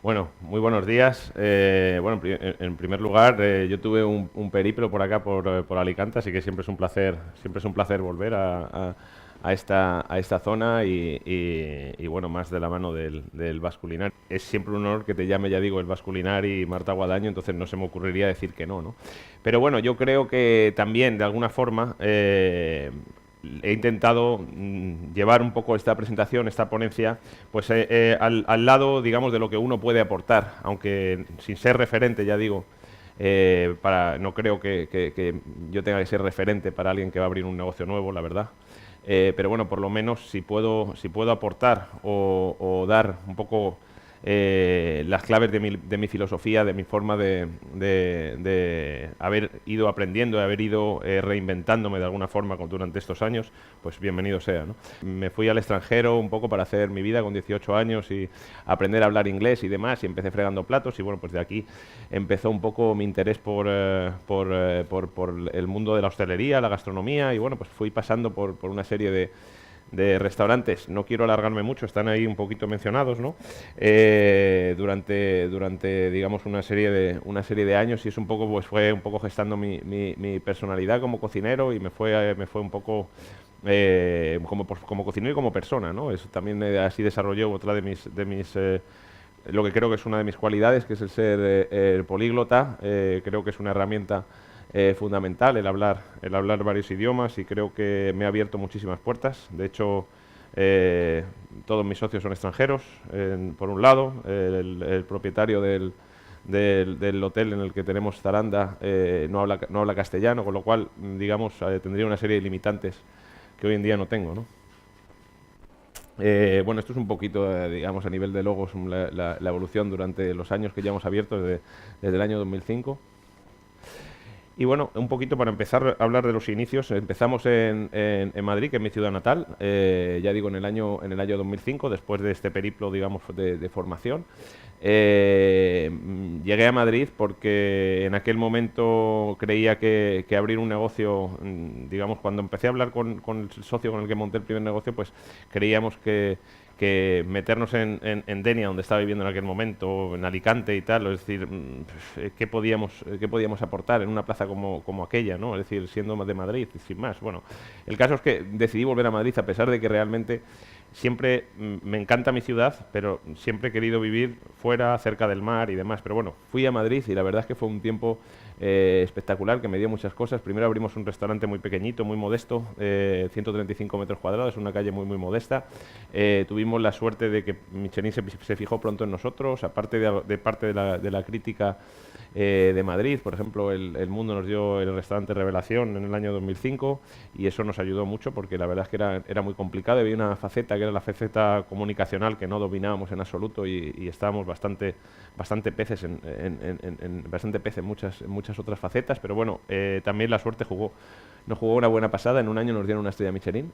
Bueno, muy buenos días. Bueno, en primer lugar, yo tuve un periplo por acá, por Alicante, así que siempre es un placer volver a esta zona y, bueno, más de la mano del Basculinar. Es siempre un honor que te llame, ya digo, el Basculinar y Marta Guadaño, entonces no se me ocurriría decir que no, ¿no? Pero bueno, yo creo que también, de alguna forma, he intentado llevar un poco esta presentación, esta ponencia, pues al lado, digamos, de lo que uno puede aportar, aunque sin ser referente, ya digo, no creo que yo tenga que ser referente para alguien que va a abrir un negocio nuevo, la verdad. Pero bueno, por lo menos si puedo aportar o dar un poco las claves de mi filosofía, de mi forma de haber ido aprendiendo, de haber ido reinventándome de alguna forma durante estos años, pues bienvenido sea, ¿no? Me fui al extranjero un poco para hacer mi vida con 18 años y aprender a hablar inglés y demás, y empecé fregando platos, y bueno, pues de aquí empezó un poco mi interés por el mundo de la hostelería, la gastronomía, y bueno, pues fui pasando por una serie de restaurantes. No quiero alargarme mucho, están ahí un poquito mencionados, ¿no? Durante, digamos, una serie de años, y es un poco, pues fue un poco gestando mi personalidad como cocinero, y me fue un poco como cocinero y como persona, ¿no? Eso también así desarrolló otra lo que creo que es una de mis cualidades, que es el ser políglota. Creo que es una herramienta fundamental el hablar varios idiomas, y creo que me ha abierto muchísimas puertas. De hecho, todos mis socios son extranjeros, por un lado. El propietario del hotel en el que tenemos Zaranda no habla castellano, con lo cual, digamos, tendría una serie de limitantes que hoy en día no tengo, ¿no? Bueno, esto es un poquito, digamos, a nivel de logos, la evolución durante los años que llevamos abiertos desde el año 2005. Y bueno, un poquito para empezar a hablar de los inicios, empezamos en Madrid, que es mi ciudad natal, ya digo, en el año 2005, después de este periplo, digamos, de formación. Llegué a Madrid porque en aquel momento creía que abrir un negocio, digamos, cuando empecé a hablar con el socio con el que monté el primer negocio, pues creíamos que meternos en Denia, donde estaba viviendo en aquel momento, en Alicante y tal, es decir, qué podíamos aportar en una plaza como aquella, ¿no? Es decir, siendo de Madrid, sin más. Bueno, el caso es que decidí volver a Madrid, a pesar de que realmente siempre me encanta mi ciudad, pero siempre he querido vivir fuera, cerca del mar y demás. Pero bueno, fui a Madrid y la verdad es que fue un tiempo espectacular, que me dio muchas cosas. Primero abrimos un restaurante muy pequeñito, muy modesto, 135 metros cuadrados, una calle muy modesta. Tuvimos la suerte de que Michelin se fijó pronto en nosotros, aparte de parte de la crítica de Madrid. Por ejemplo, el Mundo nos dio el restaurante Revelación en el año 2005, y eso nos ayudó mucho porque la verdad es que era muy complicado. Había una faceta que era la faceta comunicacional que no dominábamos en absoluto, y estábamos bastante peces en muchas otras facetas, pero bueno, también la suerte nos jugó una buena pasada. En un año nos dieron una estrella Michelin.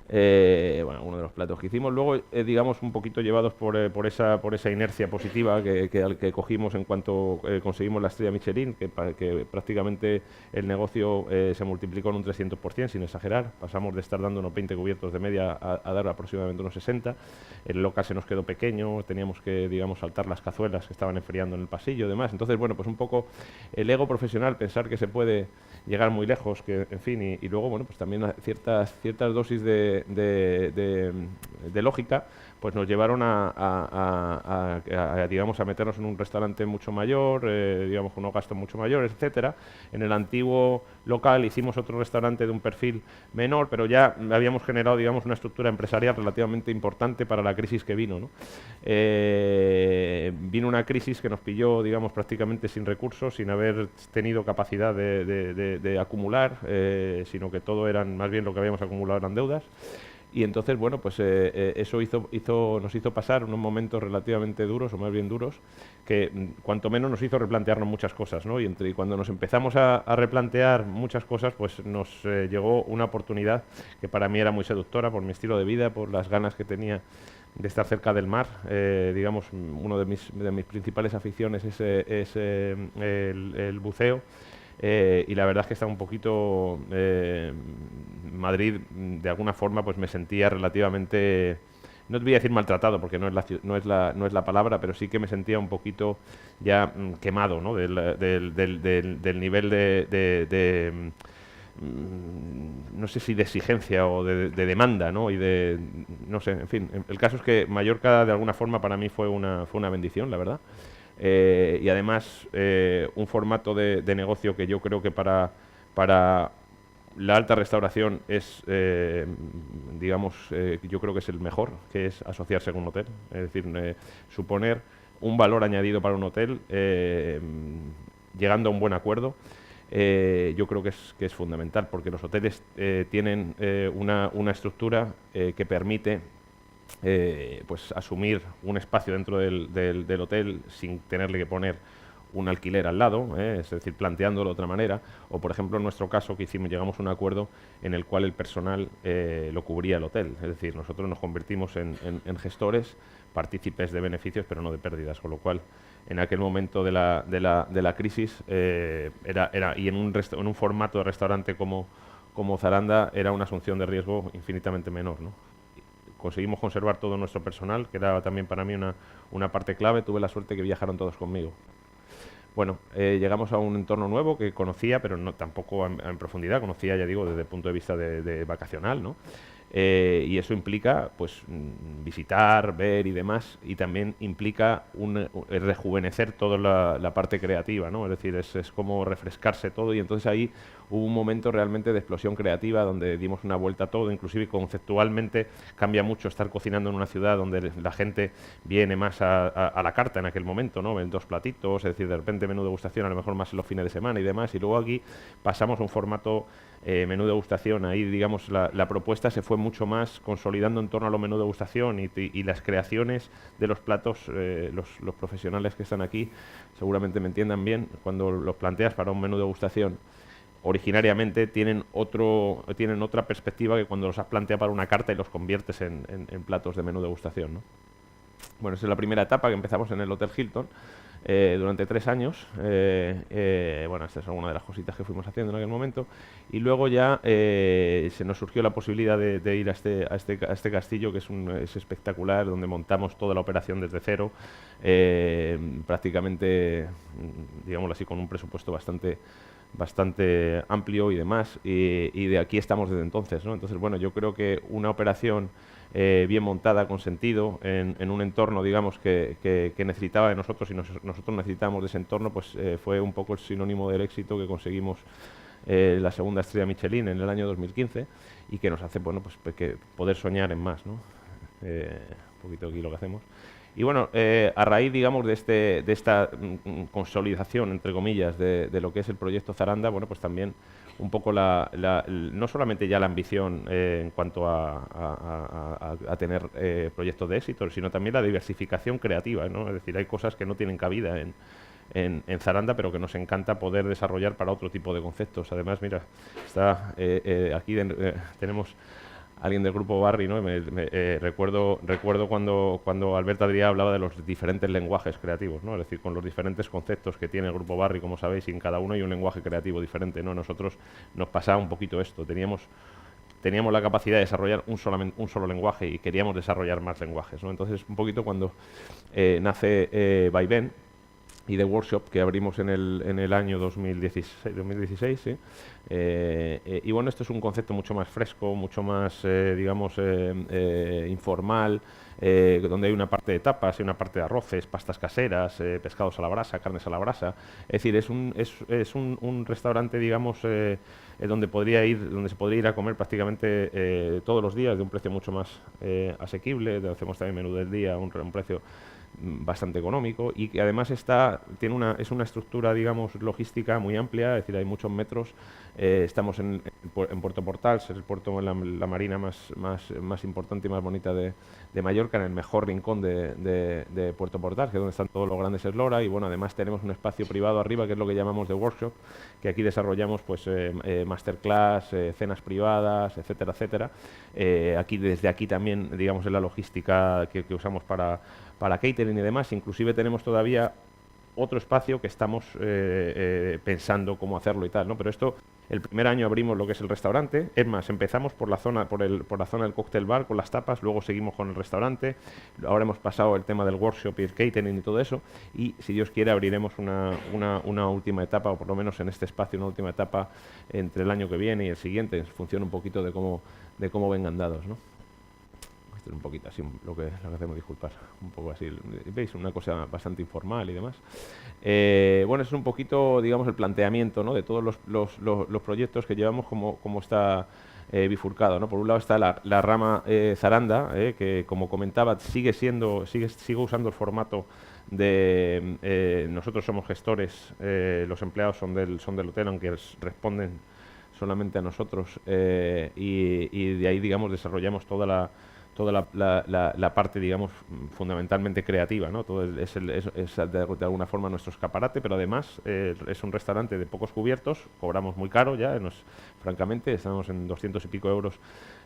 Bueno, uno de los platos que hicimos. Luego, digamos, un poquito llevados por esa inercia positiva que cogimos en cuanto conseguimos la estrella Michelin, que prácticamente el negocio se multiplicó en un 300%, sin exagerar. Pasamos de estar dando unos 20 cubiertos de media a dar aproximadamente unos 60. El local se nos quedó pequeño, teníamos que, digamos, saltar las cazuelas que estaban enfriando en el pasillo y demás. Entonces, bueno, pues un poco el ego profesional, pensar que se puede llegar muy lejos, que en fin, y luego, bueno, pues también ciertas dosis de lógica, pues nos llevaron digamos, a meternos en un restaurante mucho mayor, digamos, con unos gastos mucho mayores, etcétera. En el antiguo local hicimos otro restaurante de un perfil menor, pero ya habíamos generado, digamos, una estructura empresarial relativamente importante para la crisis que vino, ¿no? Vino una crisis que nos pilló, digamos, prácticamente sin recursos, sin haber tenido capacidad de acumular, sino que todo eran, más bien lo que habíamos acumulado eran deudas. Y entonces, bueno, pues eso nos hizo pasar unos momentos relativamente duros, o más bien duros, que cuanto menos nos hizo replantearnos muchas cosas, ¿no? Y cuando nos empezamos a replantear muchas cosas, pues nos llegó una oportunidad que para mí era muy seductora por mi estilo de vida, por las ganas que tenía de estar cerca del mar. Digamos, una de mis principales aficiones es el buceo. Y la verdad es que está un poquito Madrid, de alguna forma, pues me sentía relativamente no te voy a decir maltratado, porque no es la palabra, pero sí que me sentía un poquito ya quemado, ¿no? Del nivel no sé si de exigencia o de demanda, ¿no? No sé, en fin. El caso es que Mallorca, de alguna forma, para mí fue una bendición, la verdad. Y además, un formato de negocio que yo creo que para la alta restauración es, digamos, yo creo que es el mejor, que es asociarse con un hotel. Es decir, suponer un valor añadido para un hotel, llegando a un buen acuerdo. Yo creo que es fundamental, porque los hoteles tienen una estructura que permite pues asumir un espacio dentro del hotel sin tenerle que poner un alquiler al lado, es decir, planteándolo de otra manera, o por ejemplo en nuestro caso que llegamos a un acuerdo en el cual el personal lo cubría el hotel, es decir, nosotros nos convertimos en gestores, partícipes de beneficios, pero no de pérdidas, con lo cual en aquel momento de la crisis y en un formato de restaurante como Zaranda era una asunción de riesgo infinitamente menor, ¿no? Conseguimos conservar todo nuestro personal, que era también para mí una parte clave. Tuve la suerte que viajaron todos conmigo. Bueno, llegamos a un entorno nuevo que conocía, pero no tampoco en profundidad, conocía, ya digo, desde el punto de vista de vacacional, ¿no? Y eso implica, pues, visitar, ver y demás, y también implica rejuvenecer toda la parte creativa, ¿no? Es decir, es como refrescarse todo, y entonces ahí hubo un momento realmente de explosión creativa donde dimos una vuelta a todo, inclusive conceptualmente cambia mucho estar cocinando en una ciudad donde la gente viene más a la carta en aquel momento, ¿no? Ven dos platitos, es decir, de repente menú degustación a lo mejor más en los fines de semana y demás, y luego aquí pasamos a un formato menú degustación. Ahí, digamos, la propuesta se fue mucho más consolidando en torno a lo menú degustación y las creaciones de los platos. Los profesionales que están aquí seguramente me entiendan bien, cuando los planteas para un menú degustación originariamente tienen otra perspectiva que cuando los has planteado para una carta y los conviertes en platos de menú degustación, ¿no? Bueno, esa es la primera etapa que empezamos en el Hotel Hilton durante 3 años. Bueno, esta es alguna de las cositas que fuimos haciendo en aquel momento. Y luego ya se nos surgió la posibilidad de ir a este castillo, que es espectacular, donde montamos toda la operación desde cero, prácticamente, digámoslo así, con un presupuesto bastante amplio y demás, y de aquí estamos desde entonces, ¿no? Entonces, bueno, yo creo que una operación bien montada, con sentido, en un entorno, digamos, que necesitaba de nosotros, y nosotros necesitábamos de ese entorno, pues fue un poco el sinónimo del éxito que conseguimos la segunda estrella Michelin en el año 2015, y que nos hace, bueno, pues que poder soñar en más, ¿no? Un poquito aquí lo que hacemos. Y bueno, a raíz, digamos, de esta consolidación, entre comillas, de lo que es el proyecto Zaranda, bueno, pues también un poco no solamente ya la ambición en cuanto a tener proyectos de éxito, sino también la diversificación creativa, ¿no? Es decir, hay cosas que no tienen cabida en Zaranda, pero que nos encanta poder desarrollar para otro tipo de conceptos. Además, mira, está aquí tenemos alguien del grupo Barry, ¿no? Recuerdo cuando Albert Adrià hablaba de los diferentes lenguajes creativos, ¿no? Es decir, con los diferentes conceptos que tiene el grupo Barry, como sabéis, y en cada uno hay un lenguaje creativo diferente, ¿no? Nosotros nos pasaba un poquito esto, teníamos la capacidad de desarrollar un solo lenguaje y queríamos desarrollar más lenguajes, ¿no? Entonces, un poquito cuando nace Vaivén y The Workshop, que abrimos en el año 2016, ¿sí? Y bueno, esto es un concepto mucho más fresco, mucho más, digamos, informal, donde hay una parte de tapas y una parte de arroces, pastas caseras, pescados a la brasa, carnes a la brasa. Es decir, es un restaurante, digamos, donde se podría ir a comer prácticamente todos los días, de un precio mucho más asequible. Hacemos también menú del día, un precio bastante económico, y que además es una estructura, digamos, logística muy amplia, es decir, hay muchos metros. Estamos en Puerto Portal, es el puerto, la marina más importante y más bonita de Mallorca, en el mejor rincón de Puerto Portal, que es donde están todos los grandes eslora. Y bueno, además tenemos un espacio privado arriba, que es lo que llamamos The Workshop, que aquí desarrollamos pues masterclass, cenas privadas, etcétera, etcétera. Desde aquí también, digamos, en la logística que usamos para catering y demás. Inclusive tenemos todavía otro espacio que estamos pensando cómo hacerlo y tal, ¿no? Pero esto El primer año abrimos lo que es el restaurante. Es más, empezamos por la zona, por la zona del cóctel bar con las tapas, luego seguimos con el restaurante. Ahora hemos pasado el tema del workshop y el catering y todo eso. Y si Dios quiere abriremos una última etapa, o por lo menos en este espacio una última etapa entre el año que viene y el siguiente, en función un poquito de cómo vengan dados, ¿no? Esto es un poquito así lo que hacemos, disculpar, un poco así, veis, una cosa bastante informal y demás. Bueno, es un poquito, digamos, el planteamiento, ¿no?, de todos los proyectos que llevamos, como está bifurcado, ¿no? Por un lado está la rama Zaranda, que, como comentaba, sigue usando el formato de nosotros somos gestores, los empleados son del hotel, aunque responden solamente a nosotros, y de ahí, digamos, desarrollamos toda la parte, digamos, fundamentalmente creativa, ¿no? Todo es de alguna forma nuestro escaparate, pero además es un restaurante de pocos cubiertos, cobramos muy caro ya, francamente, estamos en 200 y pico euros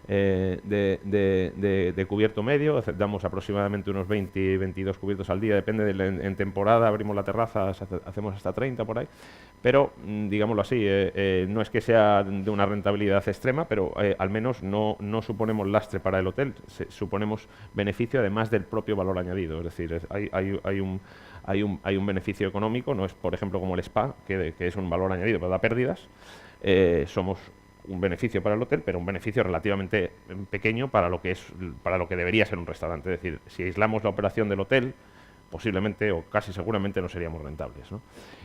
de cubierto medio, damos aproximadamente unos 20, 22 cubiertos al día, depende en temporada, abrimos la terraza, hacemos hasta 30 por ahí, pero digámoslo así, no es que sea de una rentabilidad extrema, pero al menos no suponemos lastre para el hotel, suponemos beneficio además del propio valor añadido, es decir, hay un beneficio económico, no es, por ejemplo, como el spa, que es un valor añadido pero da pérdidas. Somos un beneficio para el hotel, pero un beneficio relativamente pequeño para lo que debería ser un restaurante. Es decir, si aislamos la operación del hotel, posiblemente o casi seguramente no seríamos rentables, ¿no?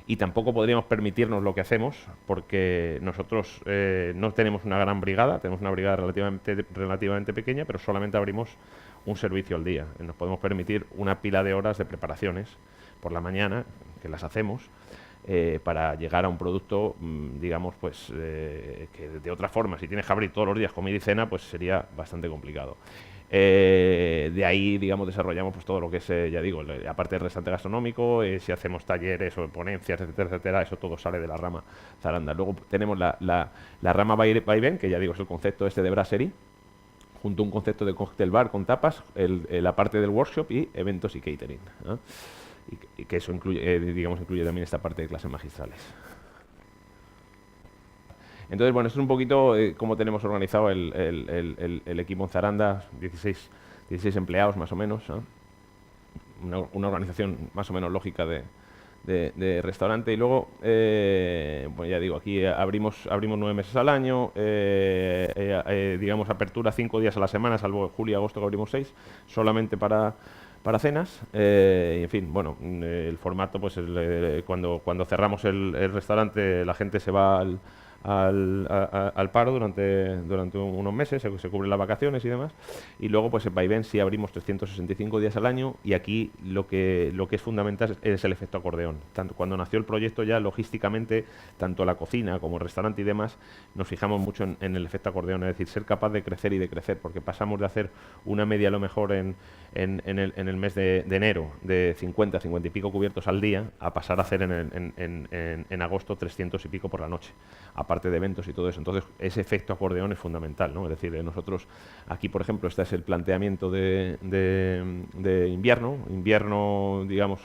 Y tampoco podríamos permitirnos lo que hacemos, porque nosotros no tenemos una gran brigada, tenemos una brigada relativamente pequeña, pero solamente abrimos un servicio al día. Nos podemos permitir una pila de horas de preparaciones por la mañana, que las hacemos, para llegar a un producto, digamos, pues que de otra forma, si tienes que abrir todos los días comida y cena, pues sería bastante complicado. De ahí, digamos, desarrollamos pues todo lo que es, ya digo, aparte del restaurante gastronómico, si hacemos talleres o ponencias, etcétera, etcétera, eso todo sale de la rama Zaranda. Luego tenemos la rama Vaivén, que ya digo, es el concepto este de brasserie, junto a un concepto de cóctel bar con tapas, la parte del workshop y eventos y catering, ¿no? Y que eso incluye, digamos, incluye también esta parte de clases magistrales. Entonces, bueno, esto es un poquito cómo tenemos organizado el equipo en Zaranda, 16 empleados más o menos, ¿no? Una organización más o menos lógica de restaurante. Y luego, pues ya digo, aquí abrimos 9 meses al año, digamos, apertura 5 días a la semana, salvo julio y agosto que abrimos 6, solamente para cenas, y en fin, bueno, el formato, pues cuando cerramos el restaurante, la gente se va al paro durante unos meses, se cubren las vacaciones y demás, y luego pues en Vaivén sí abrimos 365 días al año, y aquí lo que es fundamental es el efecto acordeón. Tanto cuando nació el proyecto, ya logísticamente, tanto la cocina como el restaurante y demás, nos fijamos mucho en el efecto acordeón, es decir, ser capaz de crecer y de crecer, porque pasamos de hacer una media a lo mejor en el mes de enero de 50 y pico cubiertos al día, a pasar a hacer en agosto 300 y pico por la noche, aparte de eventos y todo eso. Entonces, ese efecto acordeón es fundamental, ¿no? Es decir, nosotros aquí, por ejemplo, este es el planteamiento de invierno. Invierno, digamos,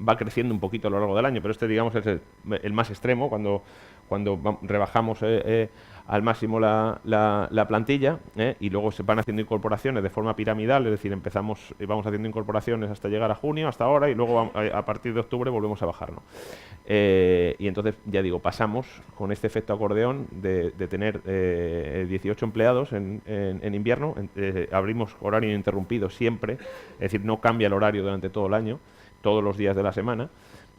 va creciendo un poquito a lo largo del año, pero este, digamos, es el más extremo, cuando rebajamos al máximo la plantilla, y luego se van haciendo incorporaciones de forma piramidal, es decir, vamos haciendo incorporaciones hasta llegar a junio, hasta ahora, y luego a partir de octubre volvemos a bajar, ¿no? Y entonces, ya digo, pasamos con este efecto acordeón de tener 18 empleados en invierno, abrimos horario interrumpido siempre, es decir, no cambia el horario durante todo el año, todos los días de la semana,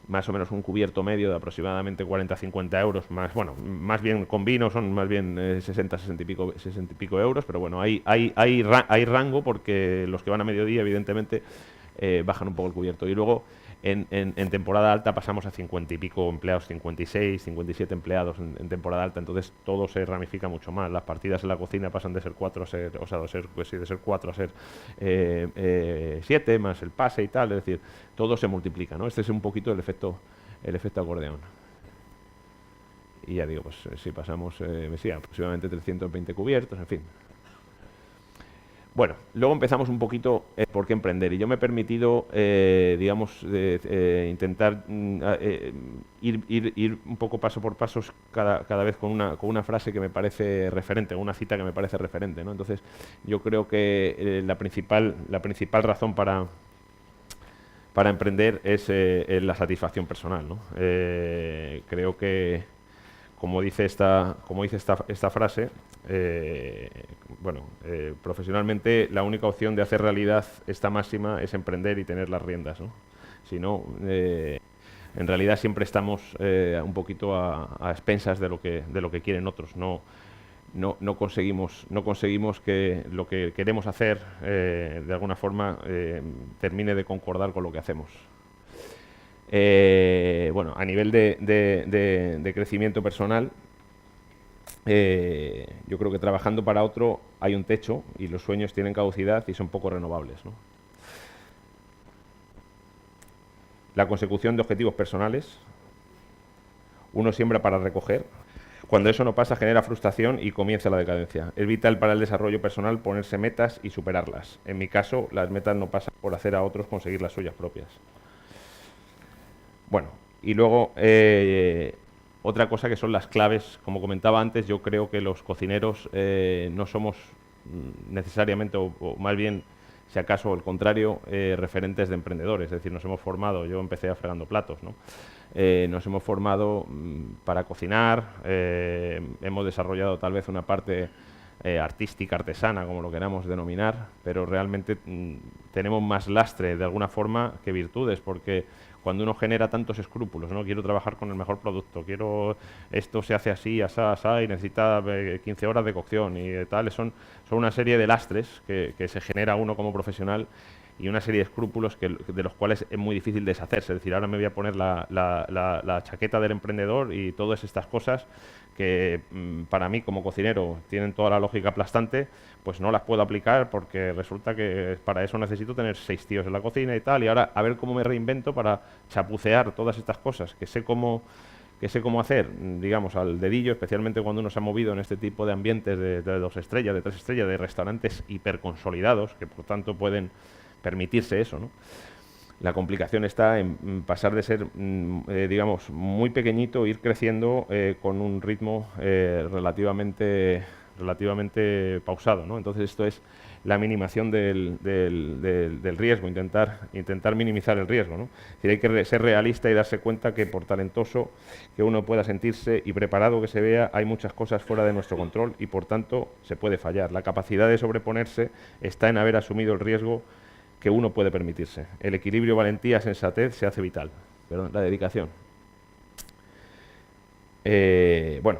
más o menos un cubierto medio de aproximadamente 40-50 euros, más bien con vino son más bien 60 y pico euros, pero bueno, hay rango, porque los que van a mediodía, evidentemente, bajan un poco el cubierto. Y luego en temporada alta pasamos a 50 y pico empleados, 56, 57 empleados en temporada alta, entonces todo se ramifica mucho más. Las partidas en la cocina pasan de ser 4 a ser, de ser 4 a ser 7, más el pase y tal, es decir, todo se multiplica, ¿no? Este es un poquito el efecto acordeón. Y ya digo, pues si pasamos, aproximadamente 320 cubiertos, en fin. Bueno, luego empezamos un poquito por qué emprender. Y yo me he permitido, digamos, intentar ir un poco paso por paso cada vez con una frase que me parece referente, una cita que me parece referente, ¿no? Entonces, yo creo que la principal razón para emprender es la satisfacción personal, ¿no? Creo que, como dice esta frase, bueno, profesionalmente la única opción de hacer realidad esta máxima es emprender y tener las riendas, ¿no? Si no, en realidad siempre estamos un poquito a expensas de lo que quieren otros. No conseguimos que lo que queremos hacer de alguna forma termine de concordar con lo que hacemos. Bueno, a nivel de crecimiento personal, yo creo que trabajando para otro hay un techo y los sueños tienen caducidad y son poco renovables, ¿no? La consecución de objetivos personales, uno siembra para recoger. Cuando eso no pasa, genera frustración y comienza la decadencia. Es vital para el desarrollo personal ponerse metas y superarlas. En mi caso, las metas no pasan por hacer a otros conseguir las suyas propias. Bueno, y luego otra cosa que son las claves. Como comentaba antes, yo creo que los cocineros no somos necesariamente, o más bien, si acaso el contrario, referentes de emprendedores. Es decir, nos hemos formado, yo empecé fregando platos, ¿no? Nos hemos formado para cocinar, hemos desarrollado tal vez una parte artística, artesana, como lo queramos denominar, pero realmente tenemos más lastre de alguna forma que virtudes, porque cuando uno genera tantos escrúpulos, ¿no? Quiero trabajar con el mejor producto, esto se hace así, asá, asá, y necesita 15 horas de cocción y tal, son una serie de lastres que se genera uno como profesional y una serie de escrúpulos de los cuales es muy difícil deshacerse. Es decir, ahora me voy a poner la chaqueta del emprendedor y todas estas cosas que para mí como cocinero tienen toda la lógica aplastante, pues no las puedo aplicar porque resulta que para eso necesito tener 6 tíos en la cocina y tal, y ahora a ver cómo me reinvento para chapucear todas estas cosas que sé cómo hacer, digamos, al dedillo, especialmente cuando uno se ha movido en este tipo de ambientes de 2 estrellas, de 3 estrellas, de restaurantes hiperconsolidados, que por tanto pueden permitirse eso, ¿no? La complicación está en pasar de ser, digamos, muy pequeñito, ir creciendo con un ritmo relativamente pausado, ¿no? Entonces esto es la minimación del riesgo, intentar minimizar el riesgo, ¿no? Es decir, hay que ser realista y darse cuenta que por talentoso que uno pueda sentirse y preparado que se vea, hay muchas cosas fuera de nuestro control y por tanto se puede fallar. La capacidad de sobreponerse está en haber asumido el riesgo que uno puede permitirse. El equilibrio, valentía, sensatez se hace vital. Perdón, la dedicación. Bueno,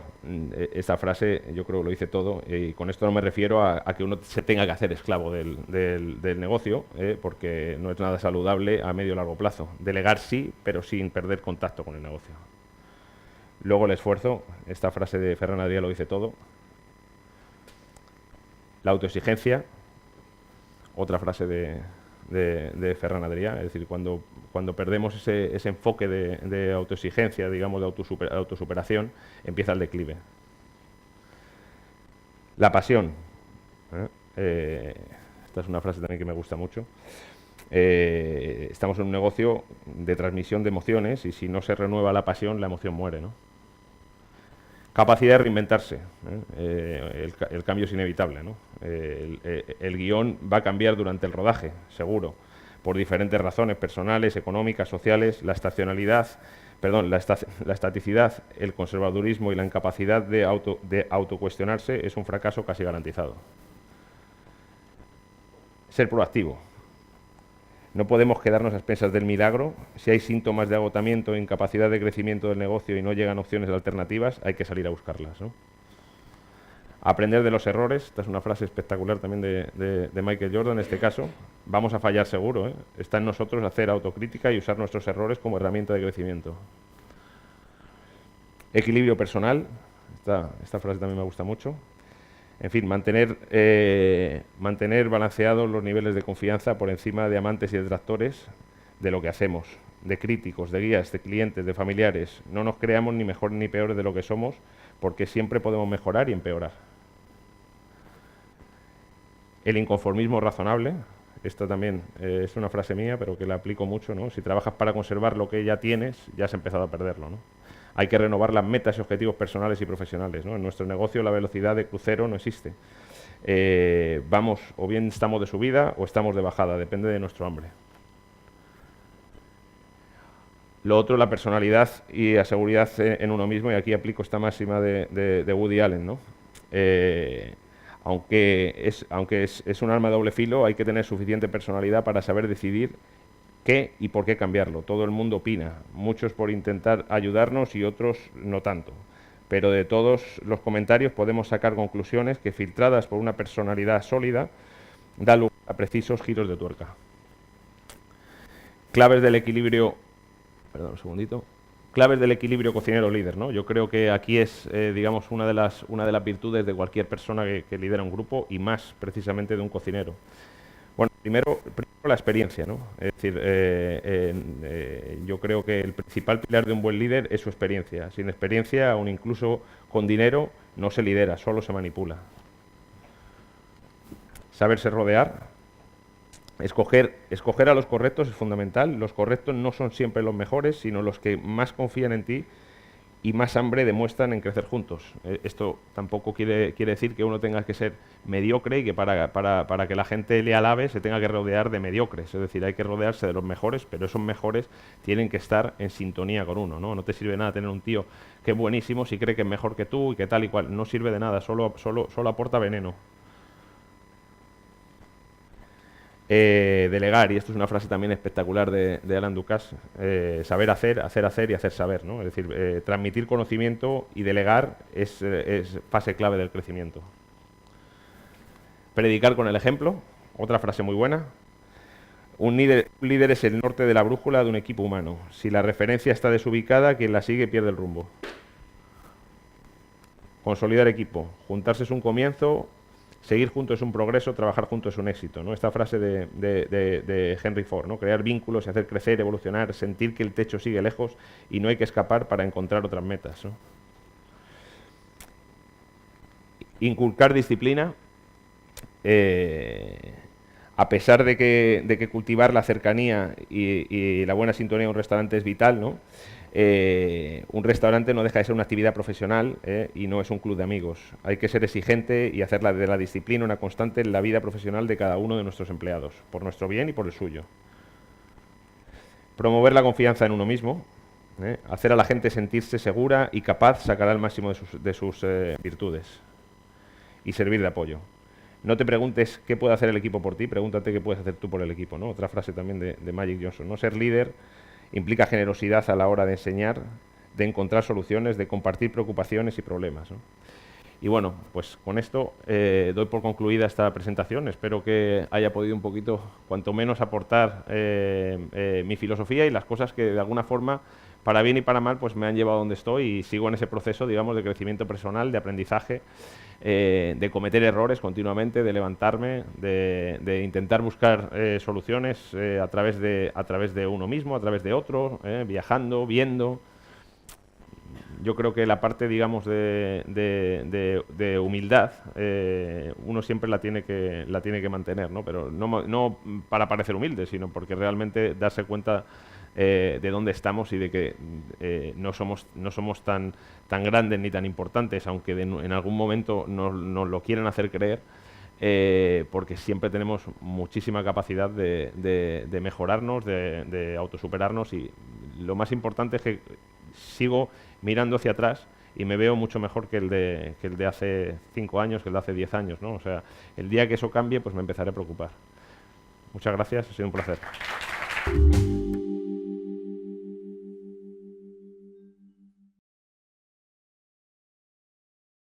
esta frase yo creo que lo dice todo y con esto no me refiero a que uno se tenga que hacer esclavo del negocio, porque no es nada saludable a medio o largo plazo. Delegar sí, pero sin perder contacto con el negocio. Luego el esfuerzo, esta frase de Ferran Adrià lo dice todo. La autoexigencia, otra frase de Ferran Adrià, es decir, cuando perdemos ese enfoque de autoexigencia, digamos, de autosuperación, empieza el declive. La pasión. Esta es una frase también que me gusta mucho. Estamos en un negocio de transmisión de emociones y si no se renueva la pasión, la emoción muere, ¿no? Capacidad de reinventarse. El cambio es inevitable, ¿no? El guión va a cambiar durante el rodaje, seguro, por diferentes razones personales, económicas, sociales. La estaticidad, el conservadurismo y la incapacidad de autocuestionarse es un fracaso casi garantizado. Ser proactivo. No podemos quedarnos a expensas del milagro. Si hay síntomas de agotamiento e incapacidad de crecimiento del negocio y no llegan opciones alternativas, hay que salir a buscarlas, ¿no? Aprender de los errores. Esta es una frase espectacular también de Michael Jordan en este caso. Vamos a fallar seguro, ¿eh? Está en nosotros hacer autocrítica y usar nuestros errores como herramienta de crecimiento. Equilibrio personal. Esta frase también me gusta mucho. En fin, mantener balanceados los niveles de confianza por encima de amantes y detractores de lo que hacemos, de críticos, de guías, de clientes, de familiares. No nos creamos ni mejores ni peores de lo que somos, porque siempre podemos mejorar y empeorar. El inconformismo razonable. Esta también es una frase mía, pero que la aplico mucho, ¿no? Si trabajas para conservar lo que ya tienes, ya has empezado a perderlo, ¿no? Hay que renovar las metas y objetivos personales y profesionales, ¿no? En nuestro negocio la velocidad de crucero no existe. Vamos, o bien estamos de subida o estamos de bajada, depende de nuestro hambre. Lo otro, la personalidad y la seguridad en uno mismo, y aquí aplico esta máxima de Woody Allen, ¿no? Aunque es un arma de doble filo, hay que tener suficiente personalidad para saber decidir qué y por qué cambiarlo. Todo el mundo opina, muchos por intentar ayudarnos y otros no tanto. Pero de todos los comentarios podemos sacar conclusiones que, filtradas por una personalidad sólida, dan lugar a precisos giros de tuerca. Claves del equilibrio... Perdón, un segundito. Claves del equilibrio cocinero-líder, ¿no? Yo creo que aquí es, digamos, una de las virtudes de cualquier persona que lidera un grupo, y más precisamente de un cocinero. Bueno, primero la experiencia, ¿no? Es decir, yo creo que el principal pilar de un buen líder es su experiencia. Sin experiencia, aun incluso con dinero, no se lidera, solo se manipula. Saberse rodear. Escoger a los correctos es fundamental. Los correctos no son siempre los mejores, sino los que más confían en ti y más hambre demuestran en crecer juntos. Esto tampoco quiere decir que uno tenga que ser mediocre y que para que la gente le alabe se tenga que rodear de mediocres. Es decir, hay que rodearse de los mejores, pero esos mejores tienen que estar en sintonía con uno, ¿no? No te sirve nada tener un tío que es buenísimo si cree que es mejor que tú y que tal y cual. No sirve de nada, solo aporta veneno. Delegar, y esto es una frase también espectacular de Alain Ducasse, saber hacer y hacer saber, ¿no? Es decir, transmitir conocimiento y delegar es fase clave del crecimiento. Predicar con el ejemplo, otra frase muy buena. Un líder es el norte de la brújula de un equipo humano. Si la referencia está desubicada, quien la sigue pierde el rumbo. Consolidar equipo. Juntarse es un comienzo. Seguir juntos es un progreso, trabajar juntos es un éxito, ¿no? Esta frase de Henry Ford, ¿no? Crear vínculos y hacer crecer, evolucionar, sentir que el techo sigue lejos y no hay que escapar para encontrar otras metas, ¿no? Inculcar disciplina, a pesar de que cultivar la cercanía y la buena sintonía de un restaurante es vital, ¿no? Un restaurante no deja de ser una actividad profesional y no es un club de amigos. Hay que ser exigente y hacer de la disciplina una constante en la vida profesional de cada uno de nuestros empleados, por nuestro bien y por el suyo. Promover la confianza en uno mismo, hacer a la gente sentirse segura y capaz sacará el máximo de sus virtudes. Y servir de apoyo. No te preguntes qué puede hacer el equipo por ti, pregúntate qué puedes hacer tú por el equipo, ¿no? Otra frase también de Magic Johnson, ¿no? Ser líder implica generosidad a la hora de enseñar, de encontrar soluciones, de compartir preocupaciones y problemas, ¿no? Y bueno, pues con esto doy por concluida esta presentación. Espero que haya podido un poquito, cuanto menos, aportar mi filosofía y las cosas que de alguna forma, para bien y para mal, pues me han llevado a donde estoy y sigo en ese proceso, digamos, de crecimiento personal, de aprendizaje, de cometer errores continuamente, de levantarme, de intentar buscar soluciones a través de uno mismo, a través de otro, viajando, viendo. Yo creo que la parte, digamos, de humildad, uno siempre la tiene que mantener, ¿no? Pero no para parecer humilde, sino porque realmente darse cuenta de dónde estamos y de que no somos tan grandes ni tan importantes, aunque en algún momento nos lo quieren hacer creer, porque siempre tenemos muchísima capacidad de mejorarnos, de autosuperarnos, y lo más importante es que sigo mirando hacia atrás y me veo mucho mejor que el de hace 5 años, que el de hace 10 años, ¿no? O sea, el día que eso cambie, pues me empezaré a preocupar. Muchas gracias, ha sido un placer.